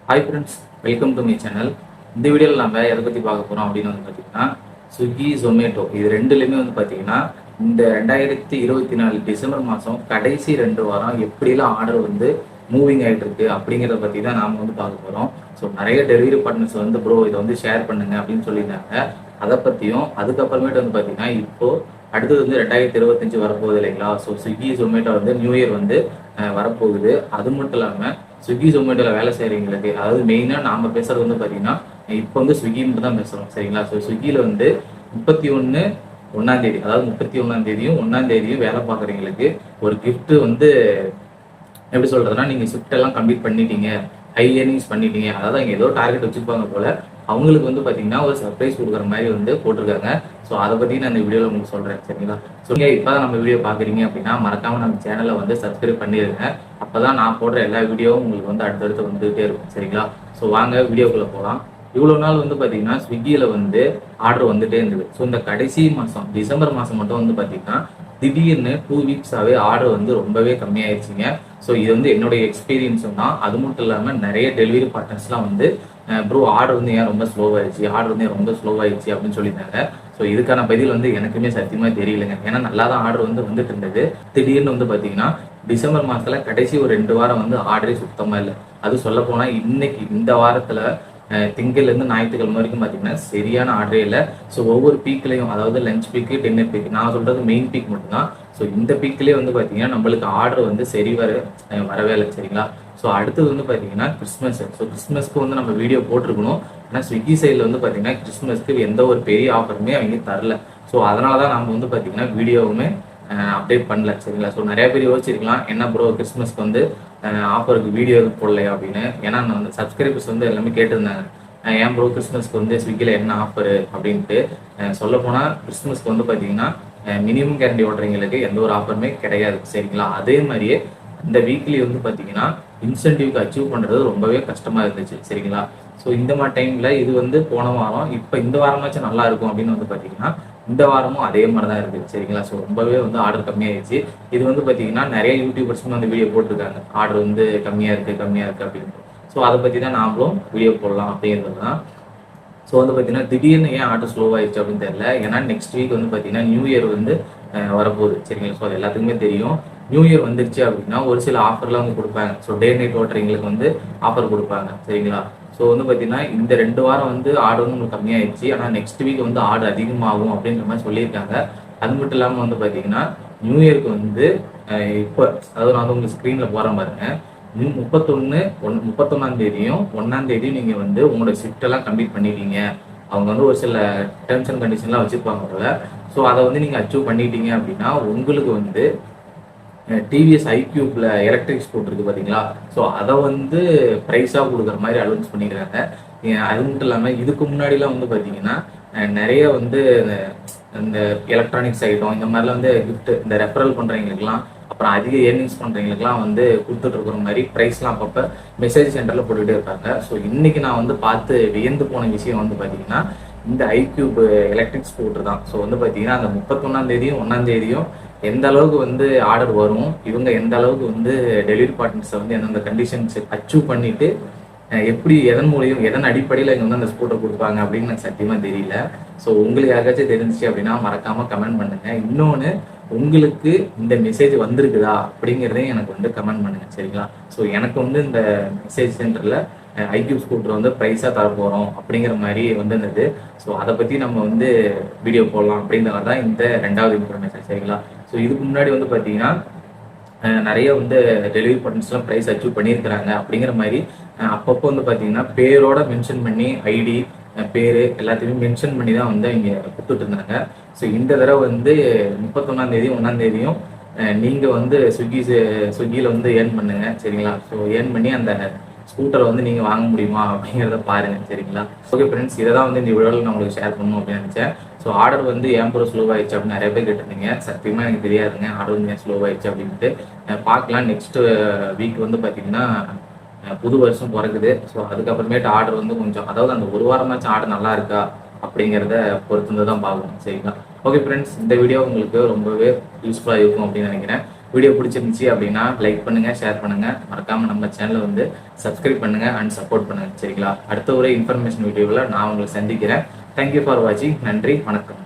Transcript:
Hi friends, welcome to my channel. இந்த வீடியோவில் நம்ம எதை பற்றி பார்க்க போகிறோம் அப்படின்னு பார்த்தீங்கன்னா, ஸ்விக்கி, ஜொமேட்டோ இது ரெண்டுலேயுமே பார்த்தீங்கன்னா இந்த 2024 டிசம்பர் மாதம் கடைசி 2 வாரம் எப்படிலாம் ஆர்டர் மூவிங் ஆகிட்டு இருக்கு அப்படிங்கிறத பற்றி தான் நாம் பார்க்க போகிறோம். ஸோ நிறைய டெலிவரி பார்ட்னர்ஸ் ப்ரோ இதை ஷேர் பண்ணுங்க அப்படின்னு சொல்லியிருந்தாங்க. அதை பற்றியும் அதுக்கப்புறமேட்டு பார்த்தீங்கன்னா இப்போ அடுத்தது 2025 வரப்போகுது இல்லைங்களா. So Swiggy, Zomato new year வரப்போகுது. அது மட்டும் இல்லாமல் ஸ்விக்கி, ஜொமேட்டோவில் வேலை செய்கிறவங்களுக்கு, அதாவது மெயினாக நாம் பேசுறது பார்த்தீங்கன்னா இப்போ ஸ்விக்கி மட்டும் தான் பேசுகிறோம் சரிங்களா. ஸோ ஸ்விக்கியில் 31/1 அதாவது 31 1 வேலை பார்க்குறவங்களுக்கு ஒரு கிஃப்ட் எப்படி சொல்றதுன்னா, நீங்கள் ஷிஃப்ட் எல்லாம் கம்ப்ளீட் பண்ணிட்டீங்க, ஹை ஏர்னிங்ஸ் பண்ணிட்டீங்க, அதாவது அவங்க ஏதோ டார்கெட் வச்சுருப்பாங்க போல, அவங்களுக்கு பார்த்தீங்கன்னா ஒரு சர்ப்ரைஸ் கொடுக்குற மாதிரி போட்டிருக்காங்க. ஸோ அதை பற்றி நான் இந்த வீடியோவில் உங்களுக்கு சொல்கிறேன் சரிங்களா. ஸோ நீங்கள் இப்போ தான் நம்ம வீடியோ பார்க்குறீங்க அப்படின்னா மறக்காமல் நம்ம சேனலை சப்ஸ்கிரைப் பண்ணிடுங்க. அப்போ தான் நான் போடுற எல்லா வீடியோவும் உங்களுக்கு அடுத்தடுத்து வந்துகிட்டே இருக்கும் சரிங்களா. ஸோ வாங்க வீடியோக்குள்ளே போகலாம். இவ்வளோ நாள் பார்த்தீங்கன்னா ஸ்விக்கியில் ஆர்டர் வந்துட்டே இருந்தது. ஸோ இந்த கடைசி மாதம் டிசம்பர் மாதம் மட்டும் பார்த்தீங்கன்னா திடீர்னு 2 வீக்ஸாகவே ஆர்டர் ரொம்பவே கம்மியாயிடுச்சுங்க. ஸோ இது என்னுடைய எக்ஸ்பீரியன்ஸும் தான். அது மட்டும் இல்லாமல் நிறைய டெலிவரி பார்ட்னர்ஸ்லாம் ப்ரோ ஆர்டர் ஏன் ரொம்ப ஸ்லோவாயிடுச்சு, ஆர்டர் ஏன் ரொம்ப ஸ்லோவாயிடுச்சு அப்படின்னு சொல்லியிருந்தாங்க. ஸோ இதுக்கான பதில் எனக்குமே சத்தியமாக தெரியலைங்க. ஏன்னா நல்லா தான் ஆர்டர் வந்துட்டு இருந்தது. திடீர்னு பார்த்தீங்கன்னா டிசம்பர் மாதத்தில் கடைசி ஒரு 2 வாரம் ஆர்டரே சுத்தமாக இல்லை. அது சொல்ல போனால் இன்னைக்கு இந்த வாரத்தில் திங்கள்லேருந்து ஞாயிற்றுக்கிழமை வரைக்கும் பார்த்தீங்கன்னா சரியான ஆர்டரே இல்லை. ஸோ ஒவ்வொரு பீக்லையும், அதாவது லஞ்ச் பீக்கு, டின்னர் பீக், நான் சொல்கிறது மெயின் பீக் மட்டும்தான். ஸோ இந்த பீக்லேயே பார்த்தீங்கன்னா நம்மளுக்கு ஆர்டர் சரி வரவே இல்லை சரிங்களா. ஸோ அடுத்தது பார்த்தீங்கன்னா கிறிஸ்மஸ். ஸோ கிறிஸ்மஸ்க்கு நம்ம வீடியோ போட்டிருக்கணும். ஆனால் ஸ்விக்கி சைடில் பார்த்தீங்கன்னா கிறிஸ்மஸ்க்கு எந்த ஒரு பெரிய ஆஃபருமே அவங்க தரல. ஸோ அதனால தான் நம்ம பார்த்தீங்கன்னா வீடியோவுமே அப்டேட் பண்ணல சரிங்களா. ஸோ நிறைய பேர் யோசிச்சிருக்கலாம், என்ன ப்ரோ கிறிஸ்மஸ்க்கு ஆஃபருக்கு வீடியோ போடலையா அப்படின்னு. ஏன்னா சப்ஸ்கிரைபர்ஸ் எல்லாமே கேட்டிருந்தாங்க, ஏன் ப்ரோ கிறிஸ்மஸ்க்கு ஸ்விக்கியில் என்ன ஆஃபரு அப்படின்ட்டு. சொல்ல போனால் கிறிஸ்மஸ்க்கு பார்த்தீங்கன்னா மினிமம் கேரண்டி ஓட்டுறவங்களுக்கு எந்த ஒரு ஆஃபருமே கிடையாது சரிங்களா. அதே மாதிரியே இந்த வீக்லி பார்த்தீங்கன்னா இன்சென்டிவ்க்கு அச்சீவ் பண்ணுறது ரொம்பவே கஷ்டமாக இருந்துச்சு சரிங்களா. ஸோ இந்த மாதிரி டைமில் இது போன வாரம், இப்போ இந்த வாரமாச்சும் நல்லா இருக்கும் அப்படின்னு பார்த்தீங்கன்னா இந்த வாரமும் அதே மாதிரி தான் இருக்குது சரிங்களா. ஸோ ரொம்பவே ஆர்டர் கம்மியாகிடுச்சு. இது பார்த்தீங்கன்னா நிறைய யூடியூபர்ஸும் வீடியோ போட்டிருக்காங்க, ஆர்டர் கம்மியாக இருக்குது அப்படின்ட்டு. ஸோ அதை பற்றி தான் நாமளும் வீடியோ போடலாம் அப்படிங்கிறது தான். ஸோ பார்த்தீங்கன்னா திடீர்னு ஏன் ஆர்டர் ஸ்லோவாகிடுச்சு அப்படின்னு தெரியல. ஏன்னா நெக்ஸ்ட் வீக் பார்த்தீங்கன்னா நியூ இயர் வரப்போகுது சரிங்களா. ஸோ அது எல்லாத்துக்குமே தெரியும். நியூ இயர் வந்துருச்சு அப்படின்னா ஒரு சில ஆஃபர்லாம் கொடுப்பாங்க. ஸோ டே நைட் ஓட்டுறவங்களுக்கு ஆஃபர் கொடுப்பாங்க சரிங்களா. ஸோ பார்த்தீங்கன்னா இந்த 2 வாரம் ஆர்டர் உங்களுக்கு கம்மியாயிடுச்சு. ஆனால் நெக்ஸ்ட் வீக் ஆர்டர் அதிகமாகும் அப்படின்ற மாதிரி சொல்லியிருக்காங்க. அது மட்டும் இல்லாமல் பார்த்தீங்கன்னா நியூ இயருக்கு இப்போ, அதாவது நான் உங்களுக்கு ஸ்க்ரீனில் போகிறேன் பாருங்க, 31/1 1 நீங்கள் உங்களோட ஷிஃப்ட் எல்லாம் கம்ப்ளீட் பண்ணிட்டீங்க. அவங்க ஒரு சில டேர்ம்ஸ் அண்ட் கண்டிஷன்லாம் வச்சுருப்பாங்க போல. ஸோ அதை நீங்கள் அச்சீவ் பண்ணிட்டீங்க அப்படின்னா உங்களுக்கு டிவிஎஸ் ஐக்யூப்ல எலக்ட்ரிக் ஸ்கூட்டர் இருக்கு பார்த்தீங்களா. ஸோ அதை ப்ரைஸாக கொடுக்குற மாதிரி அனௌன்ஸ் பண்ணிக்கிறாங்க. அது மட்டும் இல்லாமல் இதுக்கு முன்னாடிலாம் பார்த்தீங்கன்னா நிறைய இந்த எலக்ட்ரானிக்ஸ் ஐட்டம் இந்த மாதிரிலாம் கிஃப்ட், இந்த ரெஃபரல் பண்ணுறவங்களுக்குலாம், அப்புறம் அதிக ஏர்னிங்ஸ் பண்ணுறவங்களுக்குலாம் கொடுத்துட்டு இருக்கிற மாதிரி ப்ரைஸ்லாம் அப்பப்போ மெசேஜ் சென்டரில் போட்டுக்கிட்டே இருக்காங்க. ஸோ இன்னைக்கு நான் பார்த்து வியந்து போன விஷயம் பார்த்தீங்கன்னா இந்த ஐக்யூப் எலக்ட்ரிக் ஸ்கூட்டர் தான். ஸோ பார்த்தீங்கன்னா அந்த 31 1 எந்த அளவுக்கு ஆர்டர் வரும், இவங்க எந்த அளவுக்கு டெலிவரி பார்ட்னர்ஸை எந்தெந்த கண்டிஷன்ஸ் அச்சீவ் பண்ணிட்டு எப்படி, எதன் அடிப்படையில் இவங்க அந்த ஸ்கூட்டர் கொடுப்பாங்க அப்படின்னு எனக்கு சத்தியமாக தெரியல. ஸோ உங்களுக்கு யாருக்காச்சும் தெரிஞ்சிச்சு அப்படின்னா மறக்காமல் கமெண்ட் பண்ணுங்க. இன்னொன்று, உங்களுக்கு இந்த மெசேஜ் வந்திருக்குதா அப்படிங்கிறதையும் எனக்கு கமெண்ட் பண்ணுங்க சரிங்களா. ஸோ எனக்கு இந்த மெசேஜ் சென்டரில் ஐக்யூப் ஸ்கூட்டர் ப்ரைஸாக தர போகிறோம் அப்படிங்கிற மாதிரி இருந்தது. ஸோ அதை பற்றி நம்ம வீடியோ போடலாம் அப்படிங்கிறது தான் இந்த 2வது இன்ஃபர்மேஷன் சரிங்களா. ஸோ இதுக்கு முன்னாடி பார்த்தீங்கன்னா நிறைய டெலிவரி பார்ட்னர்ஸ்லாம் ப்ரைஸ் அச்சீவ் பண்ணியிருக்கிறாங்க அப்படிங்கிற மாதிரி அப்பப்போ பார்த்தீங்கன்னா பேரோட மென்ஷன் பண்ணி, ஐடி, பேர் எல்லாத்தையுமே மென்ஷன் பண்ணி தான் இங்கே கொடுத்துட்டு இருந்தாங்க. ஸோ இந்த தடவை 31 1 நீங்கள் ஸ்விக்கியில் ஏர்ன் பண்ணுங்க சரிங்களா. ஸோ ஏர்ன் பண்ணி அந்த ஸ்கூட்டரை நீங்கள் வாங்க முடியுமா அப்படிங்கிறத பாருங்க சரிங்களா. ஓகே ஃப்ரெண்ட்ஸ், இதை தான் இந்த வீடியோவில் நான் உங்களுக்கு ஷேர் பண்ணணும் அப்படின்னு நினச்சேன். ஸோ ஆர்டர் ஏன் ப்ரோ ஸ்லோவாயிடுச்சு அப்படின்னு நிறைய பேர் கேட்டிருந்தீங்க. சத்தியமாக எனக்கு தெரியாதுங்க ஆர்டர் ஏன் ஸ்லோவாயிடுச்சு அப்படின்ட்டு. பார்க்கலாம். நெக்ஸ்ட் வீக் பார்த்தீங்கன்னா புது வருஷம் பிறகுது. ஸோ அதுக்கப்புறமேட்டு ஆர்டர் கொஞ்சம், அதாவது அந்த ஒரு வாரமாச்சும் ஆர்டர் நல்லா இருக்கா அப்படிங்கிறத பொறுத்து தான் பார்க்கணும் சரிங்களா. ஓகே ஃப்ரெண்ட்ஸ், இந்த வீடியோ உங்களுக்கு ரொம்பவே யூஸ்ஃபுல்லாக இருக்கும் அப்படின்னு நினைக்கிறேன். வீடியோ பிடிச்சிருந்துச்சு அப்படின்னா லைக் பண்ணுங்க, ஷேர் பண்ணுங்க, மறக்காம நம்ம சேனலை வந்து சப்ஸ்கிரைப் பண்ணுங்க அண்ட் சப்போர்ட் பண்ணுங்க. சரிங்களா? அடுத்த ஒரு இன்ஃபர்மேஷன் வீடியோவில் நான் உங்களை சந்திக்கிறேன். தேங்க்யூ ஃபார் வாட்சிங். நன்றி, வணக்கம்.